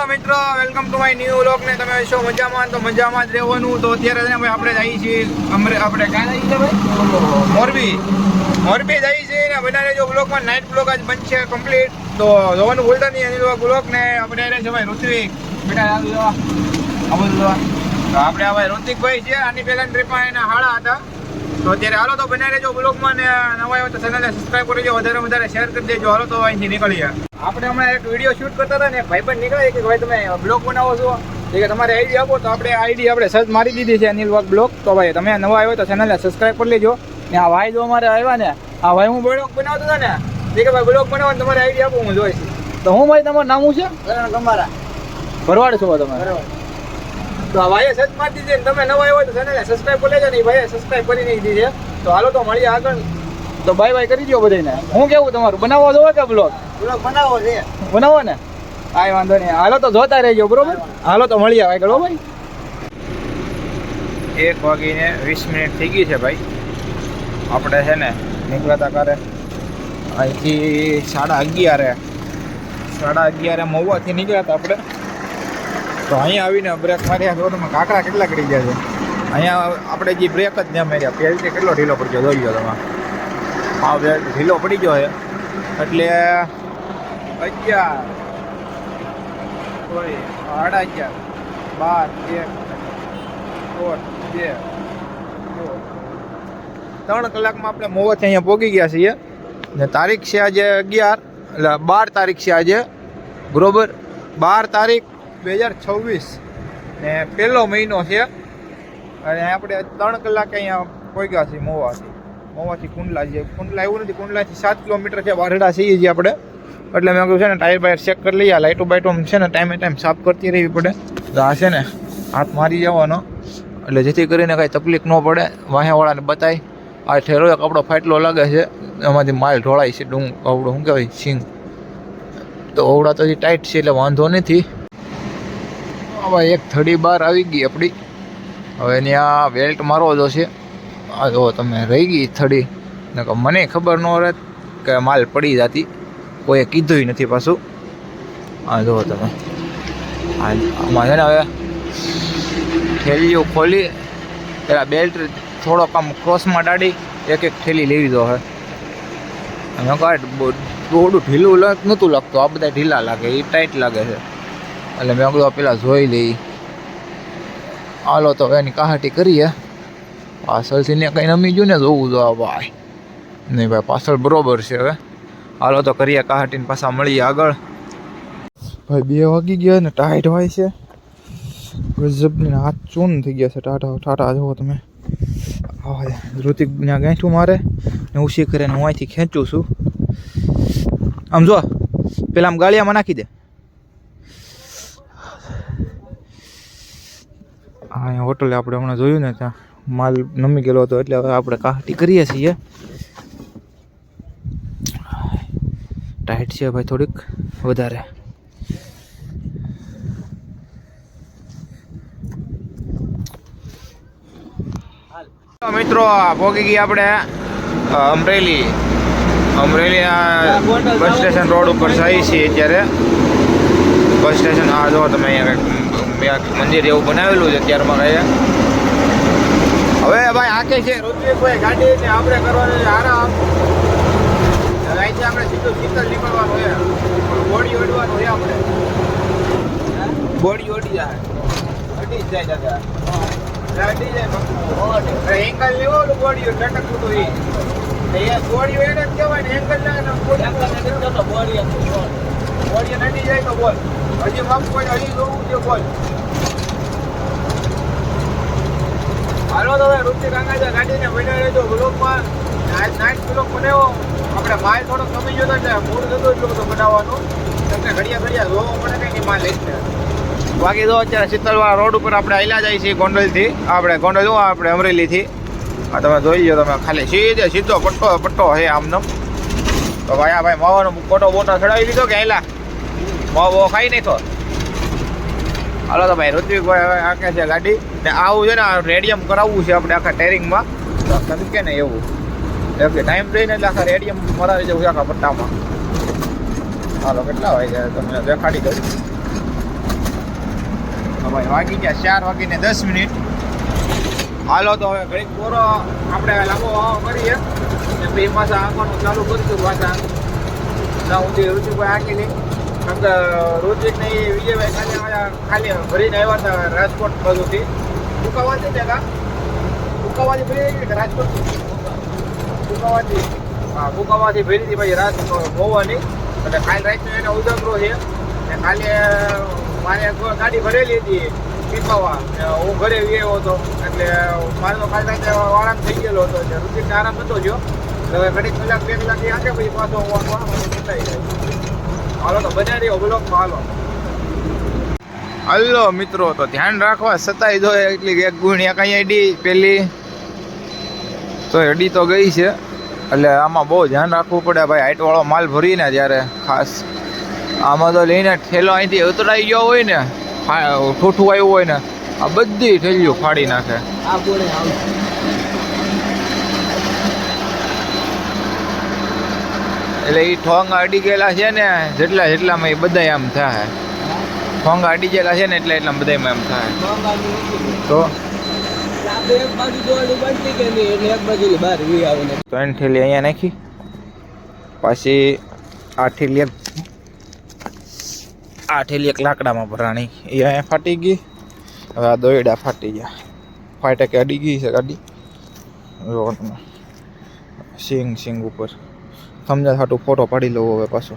મિત્રો, welcome to my new vlog ને તમે છો મજામાં? તો મજામાં જ રહેવાનું. તો અત્યારે છે ને ભાઈ આપણે જઈએ છીએ આપણે ક્યાં જઈએ છીએ ભાઈ? મોરબી જઈએ છીએ ને બનાવે જો બ્લોગમાં નાઇટ બ્લોગ આજ બનશે કમ્પ્લીટ. તો જોવાનું ભૂલતા નહીં અનિલ બ્લોગ ને આપણે છે ભાઈ ઋત્વિક બેટા આવી જવા આ બધું તો આપણે આ ભાઈ ઋત્વિકભાઈ છે. આની પહેલાની ટ્રીપમાં એના હાળા હતા. તો અત્યારે હાલો તો બનાવી લેજો બ્લોગમાં ને નવા હોય તો ચેનલને સબસ્ક્રાઈબ કરી દેજો, વધારે શેર કરી દેજો. હાલો તો અહીંથી નીકળીએ. આપણે હમણાં એક વિડીયો શૂટ કરતા હતા ને ભાઈબંધ નીકળે કે ભાઈ તમે બ્લોગ બનાવો છો કે તમારે આઈડી આપો. તો આપણે આઈડી આપણે સર્ચ મારી દીધી છે અનિલ વાઘ બ્લોગ. તો ભાઈ તમે નવા આવ્યો તો ચેનલને સબસ્ક્રાઈબ કરી લેજો. ને આ ભાઈ જો અમારે આવ્યા ને આ ભાઈ હું બ્લોગ બનાવતો હતો ને કે ભાઈ બ્લોગ બનાવો તમારે આઈડી આપો હું જોઈશ. તો હું ભાઈ તમારું નામ શું છે? તમારા ભરવાડ છો તમે? તો આ ભાઈએ સર્ચ મારી દીધી ને તમે નવા આવ્યો તો ચેનલને સબસ્ક્રાઈબ કરી લેજો. ને ભાઈએ સબસ્ક્રાઈબ કરી નહીં દીધી છે. તો હાલો તો મળીએ આગળ. તો બાય બાય કરી દો બધાને. હું કેવું તમારું બનાવવો જોવે કે બ્લોગ બનાવો છે? બનાવો ને કાંઈ વાંધો નહીં. હાલો તો જોતા રહેજો બરોબર. હાલો તો મળીએ આગળ હો ભાઈ. 1:20 થઈ ગઈ છે ભાઈ. આપણે છે ને નીકળતા કરે અહીંથી 11:30 મહુવાથી નીકળ્યા હતા આપણે. તો અહીંયા આવીને બ્રેક માર્યા તો તમે કાંકરા કેટલા કરી ગયા છે. અહીંયા આપણે જે બ્રેક જ ન માર્યા પહેલથી કેટલો ઢીલો પડી ગયો જોઈ લો તમે. હા ઢીલો પડી ગયો છે એટલે 11 સોરી 11:30 12 1 3 કલાકમાં આપણે મોવાથી અહીંયા પહોંચી ગયા છીએ. ને તારીખ છે આજે 11 એટલે 12 તારીખ છે આજે બરોબર. 12 તારીખ 2026 ને પહેલો મહિનો છે. અને આપણે 3 કલાકે અહીંયા પહોંચ્યા છીએ મોવાથી કુંડલા જે કુંડલા એવું નથી, કુંડલાથી 7 કિલોમીટર છે. વારડા છીએ જે આપણે એટલે મેં કહ્યું છે ને ટાયર બાયર ચેક કરી લઈએ. લાઇટો બાઇટો છે ને ટાઈમ સાફ કરતી રહેવી પડે. તો આ છે ને હાથ મારી જવાનો એટલે જેથી કરીને કાંઈ તકલીફ ન પડે. વાહ્યાવાળાને બતાય આ ઠેરો એક આપણો ફાટલો લાગે છે એમાંથી માલ ઢોળાય છે. આવડો શું કહેવાય સિંગ. તો અવડા તો હજી ટાઈટ છે એટલે વાંધો નથી. હવે એક થડી બહાર આવી ગઈ આપણી. હવે એની આ બેલ્ટ મારવો જો છે. આ જો તમે રહી ગઈ થડી ને મને ખબર ન રહે કે માલ પડી જતી. કોઈએ કીધું નથી પાછું. હા જુઓ તમે આમાં છે ને હવે થેલીઓ ખોલી પેલા બેલ્ટ થોડોક આમ ક્રોસમાં ડાળી એક થેલી લેવી દો. હવે અને થોડું ઢીલું નહોતું લાગતું. આ બધા ઢીલા લાગે એ ટાઈટ લાગે છે એટલે મેં કીધું પેલા જોઈ લઈ. હાલો તો એની કાહાટી કરીએ. પાછળથી ને કંઈ નમી ગયું ને જોવું જો આ ભાઈ. નહીં ભાઈ પાછળ બરોબર છે. હવે હાલો તો કરીએ કાહાટીને પાછા મળીએ આગળ. ભાઈ 2 વાગી ગયા ને ટાઈટ હોય છે ગજબની. હાથ ચૂન થઈ ગયા છે ટાટા જુઓ તમે. ઋતિક ત્યાં ગાંઠું મારે ને ઉછી કરીને હું અહીંથી ખેંચું છું. આમ જો પેલા આમ ગાળિયામાં નાખી દે. હા અહીંયા હોટલે આપણે હમણાં જોયું ને ત્યાં માલ નમી ગયેલો હતો એટલે હવે આપણે કાહટી કરીએ છીએ. ટાઈટ છે ભાઈ થોડીક વધારે. મિત્રો પહોંચી ગયા આપણે અમરેલી બસ સ્ટેશન રોડ ઉપર જઈએ છીએ અત્યારે. બસ સ્ટેશન આ જો તમે અહીંયા મંદિર એવું બનાવેલું છે અત્યારમાં કહીએ. હવે ભાઈ આકે છે ઋત્વિકભાઈ ગાડી ને આપણે કરવાનું છે આરામ. અહીંથી આપણે સીધું શીતલ નીકળવાનું છે. બોડી ઓઢવાનું છે આપણે. બોડી ઓઢી જાય અડી જ જાય દાદા. એંગલ લેવો બોડી ટટકતું તો એ બોડી એને જ કહેવાય ને એંગલ બોડી નડી જાય તો બોલ. હજી માપ કોઈ હજી જોવું છે બોલ. હાલો તો ઋતિક આંગા ગાડીને બનાવી લેજો બ્લોકમાં. નાઇટ બ્લોક બનાવ્યો આપણે માલ થોડોક કમી જતો એટલે મૂળ થતું એટલું બધું બનાવવાનું. તમને ઘડિયા જોવો પડે કંઈ માલ લઈને. બાકી તો અત્યારે શીતલવાળા રોડ ઉપર આપણે આયલા જાય છીએ ગોંડલથી. ગોંડલ જોવા આપણે અમરેલીથી. આ તમે જોઈ લો તમે ખાલી સીધો પટ્ટો છે આમનો. તો ભાઈ આ ભાઈ માવાનો બોટો ચડાવી લીધો કે આયલા માવો ખાઈ નાખો. હાલો તો ભાઈ ઋત્વિકભાઈ હવે આંકે છે ગાડી ને આવું છે ને રેડિયમ કરાવવું છે આપણે આખા ટેરિંગમાં. તમે કે ને એવું કે ટાઈમ લઈને એટલે આખા રેડિયમ મરાવી જવું છે આખા પટ્ટામાં. હાલો કેટલા વાગ્યા તમને દેખાડી દઉં. ભાઈ વાગી ગયા 4:10. હાલો તો હવે ઘડીક પૂરો આપણે લાંબો કરીએ ને પછી પાછા આંકવાનું ચાલુ કરીશું પાછા ના સુધી ઋષિભાઈ આંકી કેમ કે ઋતિક ને વિજયભાઈ ખાલી ભરીને આવ્યા હતા રાજકોટ બાજુથી ફૂકાવાથી જગા ફૂકાવાથી ભરી કે રાજકોટ ફૂકાવાથી હા ફૂકાવાથી ભરી હતી પછી રાજકોટ હોવાની એટલે કાલે રાતનો એને ઉદગરો છે ને કાલે મારે ગાડી ભરેલી હતી પીપાવા હું ઘરે ગયો હતો એટલે મારે તો કાલે રાતે આરામ થઈ ગયેલો હતો એટલે ઋતિકને આરામ નતો જો હવે ઘડીક કલાક 2 કલાક આગે પછી પાછો બતાવી જાય હાલો તો બધા રહ્યો બ્લોકમાં હાલો મિત્રો તો ધ્યાન રાખવા સતાઈ દો એટલી એક ગુણ્યા કઈ અડી પેલી તો અડી તો ગઈ છે એટલે આમાં બહુ ધ્યાન રાખવું પડે ભાઈ હાઈટવાળો માલ ભરીને જ્યારે ખાસ આમાં તો લઈને ઠેલો અહીંથી ઉતરાઈ ગયો હોય ને ઠૂઠું આવ્યું હોય ને આ બધી ઠેલીઓ ફાડી નાખે એટલે એ ઠોંગા અડી ગયેલા છે ને જેટલામાં એ બધા આમ થાય ઠોંગા અડી ગયેલા છે ને એટલા બધામાં એમ થાય તો ત્રણ ઠેલી અહીંયા નાખી પાછી આ ઠેલી એક લાકડામાં ભરાણી એ અહીંયા ફાટી ગઈ હવે આ દોયડા ફાટી ગયા ફાટકે અડી ગઈ છે ગાડી સિંગ ઉપર સમજા હાટું ફોટો પાડી લઉં હવે પાછો